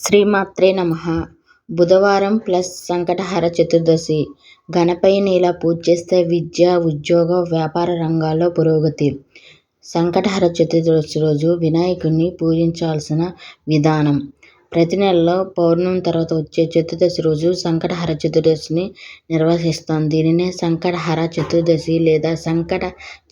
శ్రీమాత్రే నమః. బుధవారం ప్లస్ సంకటహర చతుర్దశి. గణపయ్యని ఇలా పూజ చేస్తే విద్య, ఉద్యోగ, వ్యాపార రంగాల్లో పురోగతి. సంకటహర చతుర్దశి రోజు వినాయకుడిని పూజించాల్సిన విధానం. ప్రతి నెలలో పౌర్ణమి తర్వాత వచ్చే చతుర్దశి రోజు సంకటహర చతుర్దశిని నిర్వహిస్తాం. దీనినే సంకటహర చతుర్దశి లేదా సంకట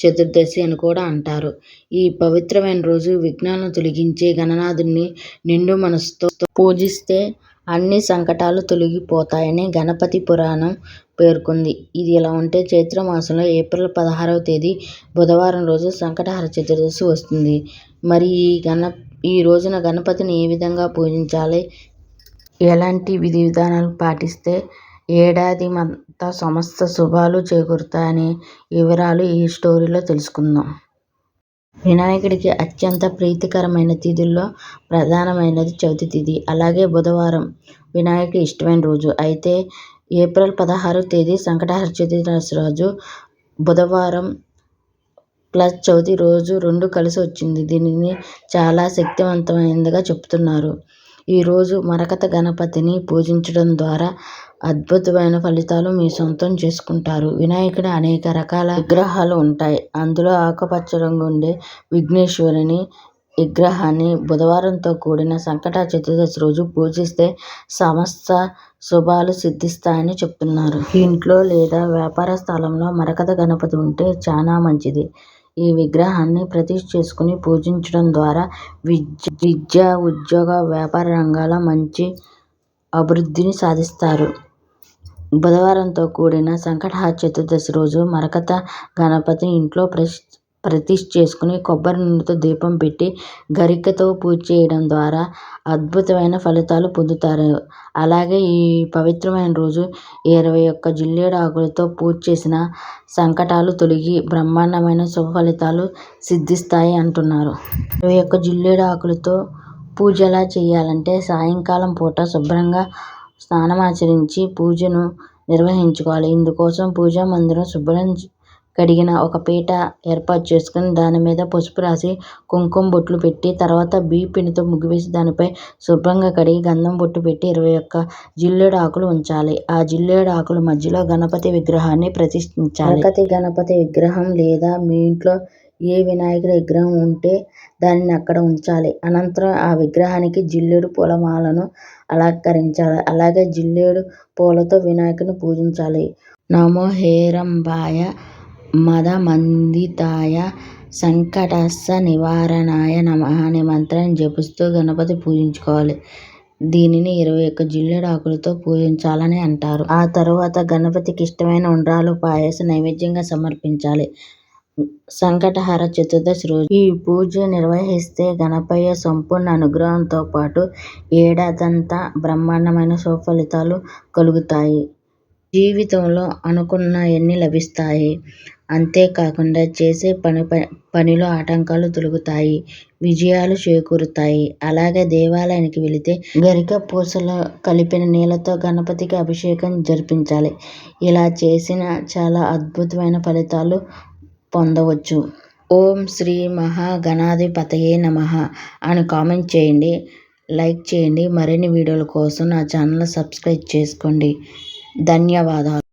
చతుర్దశి అని కూడా అంటారు. ఈ పవిత్రమైన రోజు విఘ్నాలను తొలగించే గణనాథుడిని నిండు మనసుతో పూజిస్తే అన్ని సంకటాలు తొలగిపోతాయని గణపతి పురాణం పేర్కొంది. ఇది ఇలా ఉంటే చైత్ర మాసంలో ఏప్రిల్ 16వ తేదీ బుధవారం రోజు సంకటహర చతుర్దశి వస్తుంది. మరి ఈ రోజున గణపతిని ఏ విధంగా పూజించాలి, ఎలాంటి విధి విధానాలు పాటిస్తే ఏడాది అంతా సమస్త శుభాలు చేకూరుతాయనే వివరాలు ఈ స్టోరీలో తెలుసుకుందాం. వినాయకుడికి అత్యంత ప్రీతికరమైన తిథుల్లో ప్రధానమైనది చవితి తిథి. అలాగే బుధవారం వినాయకుడి ఇష్టమైన రోజు. అయితే ఏప్రిల్ 16వ తేదీ సంకటహర చతుర్దశి రోజు బుధవారం ప్లస్ చవితి రోజు రెండు కలిసి వచ్చింది. దీనిని చాలా శక్తివంతమైనదిగా చెప్తున్నారు. ఈ రోజు మరకత గణపతిని పూజించడం ద్వారా అద్భుతమైన ఫలితాలు మీ సొంతం చేసుకుంటారు. వినాయకుడి అనేక రకాల విగ్రహాలు ఉంటాయి. అందులో ఆకుపచ్చ రంగు ఉండే విఘ్నేశ్వరుని విగ్రహాన్ని బుధవారంతో కూడిన సంకట చతుర్దశి రోజు పూజిస్తే సమస్త శుభాలు సిద్ధిస్తాయని చెప్తున్నారు. ఇంట్లో లేదా వ్యాపార స్థలంలో మరకత గణపతి ఉంటే చాలా మంచిది. ఈ విగ్రహాన్ని ప్రతిష్ఠ చేసుకుని పూజించడం ద్వారా విద్య, ఉద్యోగ, వ్యాపార రంగాల్లో మంచి అభివృద్ధిని సాధిస్తారు. బుధవారంతో కూడిన సంకటహర చతుర్దశి రోజు మరకత గణపతి ఇంట్లో ప్రతిష్ఠ చేసుకుని కొబ్బరి నూనెతో దీపం పెట్టి గరికతో పూజ చేయడం ద్వారా అద్భుతమైన ఫలితాలు పొందుతారు. అలాగే ఈ పవిత్రమైన రోజు 21 జిల్లేడు ఆకులతో పూజ చేసిన సంకటాలు తొలగి బ్రహ్మాండమైన శుభ ఫలితాలు సిద్ధిస్తాయి అంటున్నారు. 21 జిల్లేడు ఆకులతో పూజ ఎలా చేయాలంటే సాయంకాలం పూట శుభ్రంగా స్నానమాచరించి పూజను నిర్వహించుకోవాలి. ఇందుకోసం పూజా మందిరం శుభ్రం కడిగిన ఒక పీట ఏర్పాటు చేసుకుని దాని మీద పసుపు రాసి కుంకుమ బొట్లు పెట్టి తర్వాత బియ్య పిండితో ముగ్గు వేసి దానిపై శుభ్రంగా కడిగి గంధం బొట్టు పెట్టి 21 జిల్లేడు ఆకులు ఉంచాలి. ఆ జిల్లేడు ఆకుల మధ్యలో గణపతి విగ్రహాన్ని ప్రతిష్ఠించాలి. గణపతి విగ్రహం లేదా మీ ఇంట్లో ఏ వినాయకుడి విగ్రహం ఉంటే దానిని అక్కడ ఉంచాలి. అనంతరం ఆ విగ్రహానికి జిల్లేడు పూలమాలను అలంకరించాలి. అలాగే జిల్లేడు పూలతో వినాయకుడిని పూజించాలి. నమో హేరంబాయ మదమందితాయ సంకటహర నివారణాయ నమః అనే మంత్రాన్ని జపిస్తూ గణపతి పూజించుకోవాలి. దీనిని 21 జిల్లేడు ఆకులతో పూజించాలని అంటారు. ఆ తరువాత గణపతికి ఇష్టమైన ఉండ్రాలు, పాయసం నైవేద్యంగా సమర్పించాలి. సంకటహర చతుర్దశి రోజు ఈ పూజ నిర్వహిస్తే గణపయ్య సంపూర్ణ అనుగ్రహంతో పాటు ఏడాదంతా బ్రహ్మాండమైన శుభ ఫలితాలు కలుగుతాయి. జీవితంలో అనుకున్నవన్నీ లభిస్తాయి. అంతేకాకుండా చేసే పనిలో ఆటంకాలు తొలగుతాయి, విజయాలు చేకూరుతాయి. అలాగే దేవాలయానికి వెళితే గరిక పూసలు కలిపిన నీళ్లతో గణపతికి అభిషేకం జరిపించాలి. ఇలా చేసిన చాలా అద్భుతమైన ఫలితాలు పొందవచ్చు. ఓం శ్రీ మహాగణాధిపతయే నమః అని కామెంట్ చేయండి, లైక్ చేయండి. మరిన్ని వీడియోల కోసం నా ఛానల్ సబ్స్క్రైబ్ చేసుకోండి. ధన్యవాదాలు.